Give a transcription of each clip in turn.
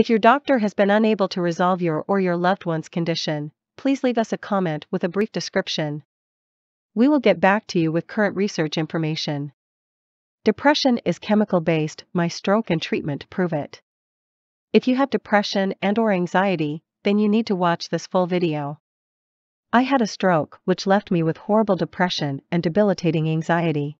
If your doctor has been unable to resolve your or your loved one's condition, please leave us a comment with a brief description. We will get back to you with current research information. Depression is chemical-based, my stroke and treatment prove it. If you have depression and/or anxiety, then you need to watch this full video. I had a stroke, which left me with horrible depression and debilitating anxiety.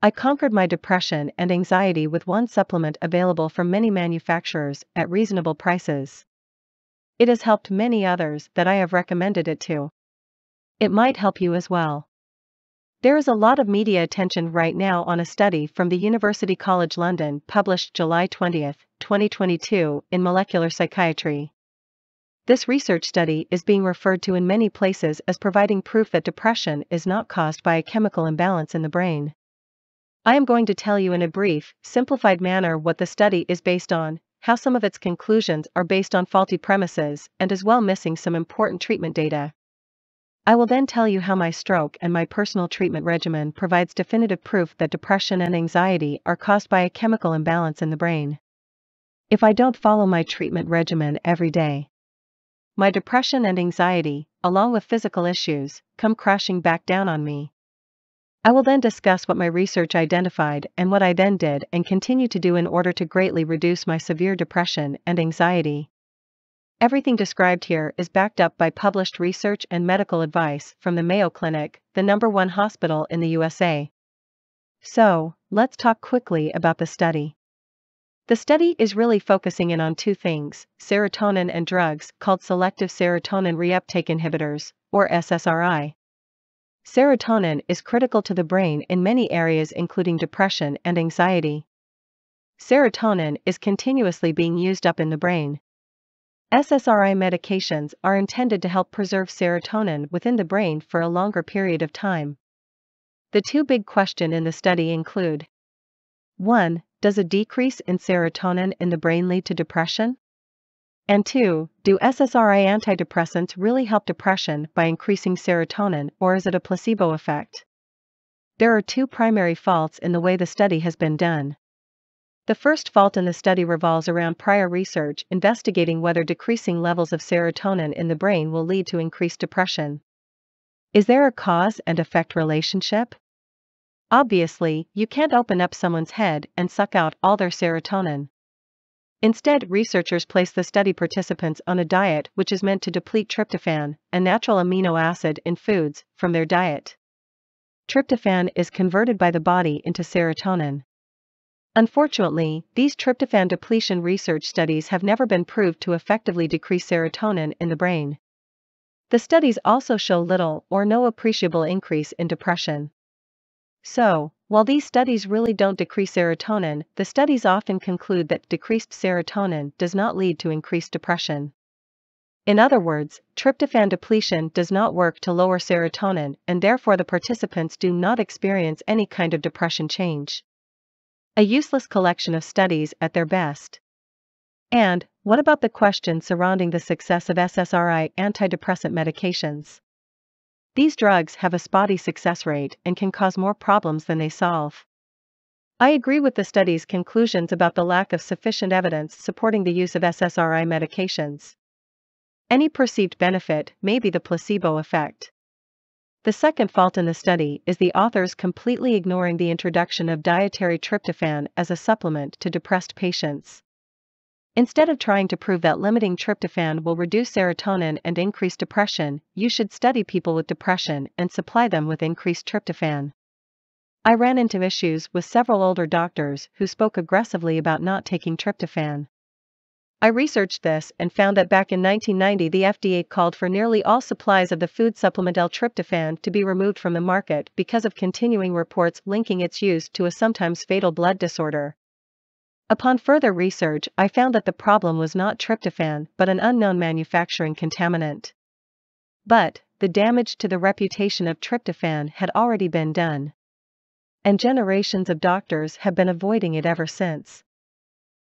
I conquered my depression and anxiety with one supplement available from many manufacturers at reasonable prices. It has helped many others that I have recommended it to. It might help you as well. There is a lot of media attention right now on a study from the University College London published July 20, 2022 in Molecular Psychiatry. This research study is being referred to in many places as providing proof that depression is not caused by a chemical imbalance in the brain. I am going to tell you in a brief, simplified manner what the study is based on, how some of its conclusions are based on faulty premises, and as well missing some important treatment data. I will then tell you how my stroke and my personal treatment regimen provides definitive proof that depression and anxiety are caused by a chemical imbalance in the brain. If I don't follow my treatment regimen every day, my depression and anxiety, along with physical issues, come crashing back down on me. I will then discuss what my research identified and what I then did and continue to do in order to greatly reduce my severe depression and anxiety. Everything described here is backed up by published research and medical advice from the Mayo Clinic, the #1 hospital in the USA. So, let's talk quickly about the study. The study is really focusing in on two things: serotonin and drugs called selective serotonin reuptake inhibitors, or SSRI. Serotonin is critical to the brain in many areas including depression and anxiety. Serotonin is continuously being used up in the brain. SSRI medications are intended to help preserve serotonin within the brain for a longer period of time. The two big questions in the study include: 1. Does a decrease in serotonin in the brain lead to depression? And 2. Do SSRI antidepressants really help depression by increasing serotonin, or is it a placebo effect? There are two primary faults in the way the study has been done. The first fault in the study revolves around prior research investigating whether decreasing levels of serotonin in the brain will lead to increased depression. Is there a cause and effect relationship? Obviously, you can't open up someone's head and suck out all their serotonin. Instead, researchers place the study participants on a diet which is meant to deplete tryptophan, a natural amino acid in foods, from their diet. Tryptophan is converted by the body into serotonin. Unfortunately, these tryptophan depletion research studies have never been proved to effectively decrease serotonin in the brain. The studies also show little or no appreciable increase in depression. So, while these studies really don't decrease serotonin, the studies often conclude that decreased serotonin does not lead to increased depression. In other words, tryptophan depletion does not work to lower serotonin, and therefore the participants do not experience any kind of depression change. A useless collection of studies at their best. And, what about the question surrounding the success of SSRI antidepressant medications? These drugs have a spotty success rate and can cause more problems than they solve. I agree with the study's conclusions about the lack of sufficient evidence supporting the use of SSRI medications. Any perceived benefit may be the placebo effect. The second fault in the study is the authors completely ignoring the introduction of dietary tryptophan as a supplement to depressed patients. Instead of trying to prove that limiting tryptophan will reduce serotonin and increase depression, you should study people with depression and supply them with increased tryptophan. I ran into issues with several older doctors who spoke aggressively about not taking tryptophan. I researched this and found that back in 1990 the FDA called for nearly all supplies of the food supplement L-tryptophan to be removed from the market because of continuing reports linking its use to a sometimes fatal blood disorder. Upon further research, I found that the problem was not tryptophan but an unknown manufacturing contaminant. But, the damage to the reputation of tryptophan had already been done. And generations of doctors have been avoiding it ever since.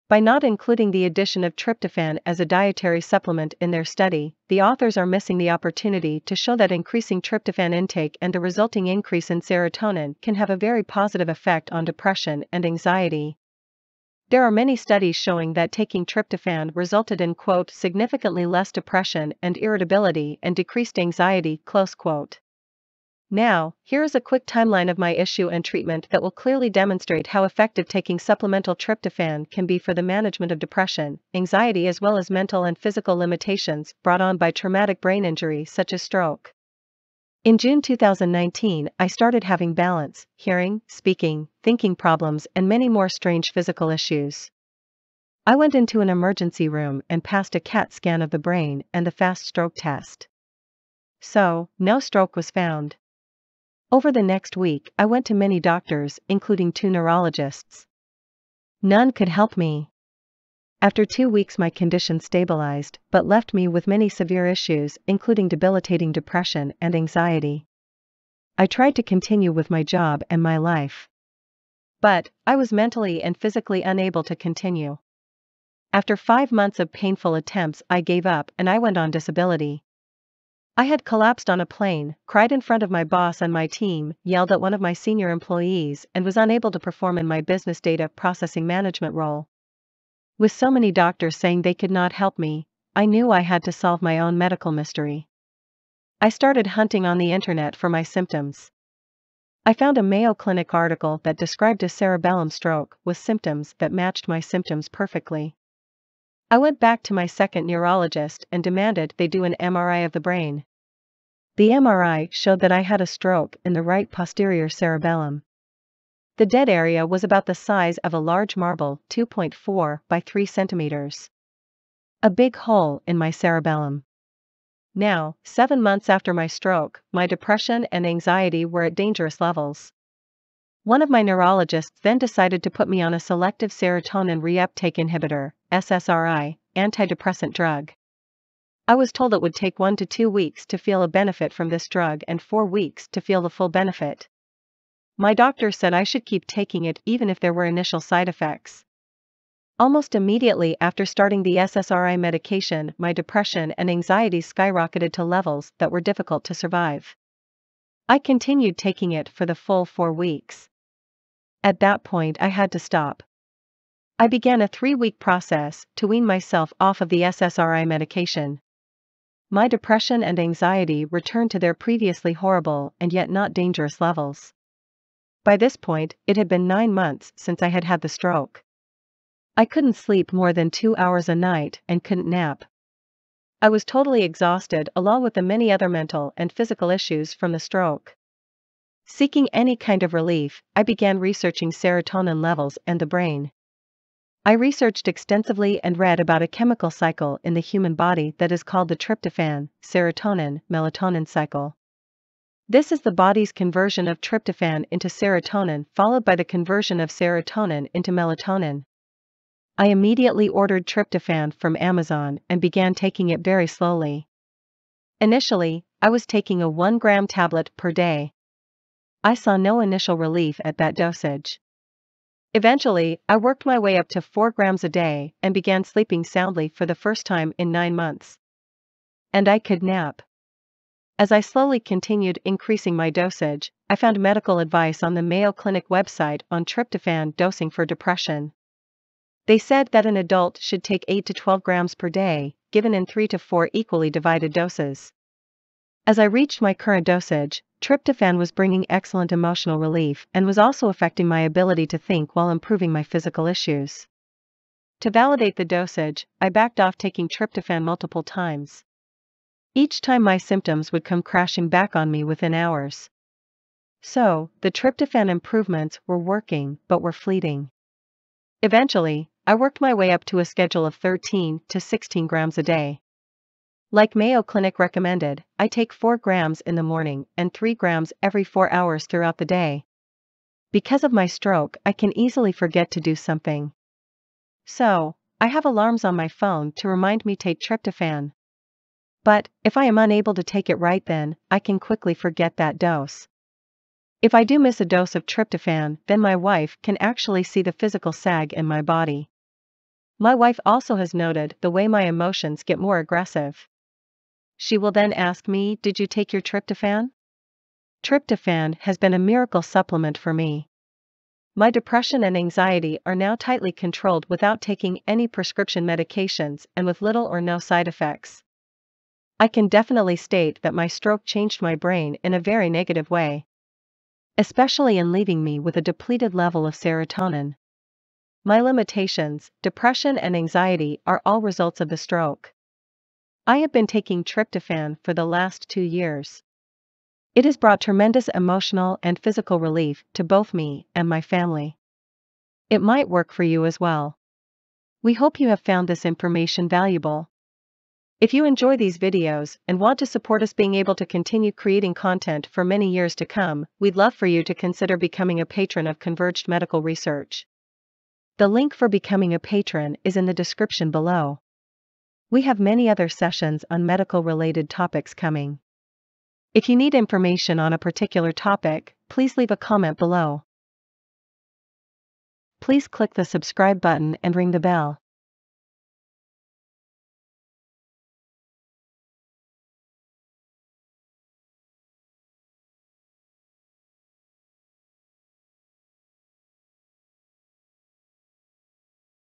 By not including the addition of tryptophan as a dietary supplement in their study, the authors are missing the opportunity to show that increasing tryptophan intake and the resulting increase in serotonin can have a very positive effect on depression and anxiety. There are many studies showing that taking tryptophan resulted in, quote, significantly less depression and irritability and decreased anxiety, close quote. Now, here is a quick timeline of my issue and treatment that will clearly demonstrate how effective taking supplemental tryptophan can be for the management of depression, anxiety, as well as mental and physical limitations brought on by traumatic brain injury such as stroke. In June 2019, I started having balance, hearing, speaking, thinking problems, and many more strange physical issues. I went into an emergency room and passed a CAT scan of the brain and the fast stroke test. So, no stroke was found. Over the next week, I went to many doctors, including 2 neurologists. None could help me. After 2 weeks, my condition stabilized, but left me with many severe issues, including debilitating depression and anxiety. I tried to continue with my job and my life. But, I was mentally and physically unable to continue. After 5 months of painful attempts, I gave up and I went on disability. I had collapsed on a plane, cried in front of my boss and my team, yelled at one of my senior employees, and was unable to perform in my business data processing management role. With so many doctors saying they could not help me, I knew I had to solve my own medical mystery. I started hunting on the internet for my symptoms. I found a Mayo Clinic article that described a cerebellum stroke with symptoms that matched my symptoms perfectly. I went back to my second neurologist and demanded they do an MRI of the brain. The MRI showed that I had a stroke in the right posterior cerebellum. The dead area was about the size of a large marble, 2.4 by 3 centimeters. A big hole in my cerebellum. Now, 7 months after my stroke, my depression and anxiety were at dangerous levels. One of my neurologists then decided to put me on a selective serotonin reuptake inhibitor, SSRI, antidepressant drug. I was told it would take 1 to 2 weeks to feel a benefit from this drug and 4 weeks to feel the full benefit. My doctor said I should keep taking it even if there were initial side effects. Almost immediately after starting the SSRI medication, my depression and anxiety skyrocketed to levels that were difficult to survive. I continued taking it for the full 4 weeks. At that point, I had to stop. I began a 3-week process to wean myself off of the SSRI medication. My depression and anxiety returned to their previously horrible and yet not dangerous levels. By this point, it had been 9 months since I had had the stroke. I couldn't sleep more than 2 hours a night and couldn't nap. I was totally exhausted along with the many other mental and physical issues from the stroke. Seeking any kind of relief, I began researching serotonin levels and the brain. I researched extensively and read about a chemical cycle in the human body that is called the tryptophan, serotonin, melatonin cycle. This is the body's conversion of tryptophan into serotonin followed by the conversion of serotonin into melatonin. I immediately ordered tryptophan from Amazon and began taking it very slowly. Initially, I was taking a 1-gram tablet per day. I saw no initial relief at that dosage. Eventually, I worked my way up to 4 grams a day and began sleeping soundly for the first time in 9 months. And I could nap. As I slowly continued increasing my dosage, I found medical advice on the Mayo Clinic website on tryptophan dosing for depression. They said that an adult should take 8 to 12 grams per day, given in 3 to 4 equally divided doses. As I reached my current dosage, tryptophan was bringing excellent emotional relief and was also affecting my ability to think while improving my physical issues. To validate the dosage, I backed off taking tryptophan multiple times. Each time my symptoms would come crashing back on me within hours. So, the tryptophan improvements were working but were fleeting. Eventually, I worked my way up to a schedule of 13 to 16 grams a day. Like Mayo Clinic recommended, I take 4 grams in the morning and 3 grams every 4 hours throughout the day. Because of my stroke, I can easily forget to do something. So, I have alarms on my phone to remind me to take tryptophan. But, if I am unable to take it right then, I can quickly forget that dose. If I do miss a dose of tryptophan, then my wife can actually see the physical sag in my body. My wife also has noted the way my emotions get more aggressive. She will then ask me, "Did you take your tryptophan?" Tryptophan has been a miracle supplement for me. My depression and anxiety are now tightly controlled without taking any prescription medications and with little or no side effects. I can definitely state that my stroke changed my brain in a very negative way, especially in leaving me with a depleted level of serotonin. My limitations, depression and anxiety are all results of the stroke. I have been taking tryptophan for the last 2 years. It has brought tremendous emotional and physical relief to both me and my family. It might work for you as well. We hope you have found this information valuable. If you enjoy these videos and want to support us being able to continue creating content for many years to come, we'd love for you to consider becoming a patron of Converged Medical Research. The link for becoming a patron is in the description below. We have many other sessions on medical-related topics coming. If you need information on a particular topic, please leave a comment below. Please click the subscribe button and ring the bell.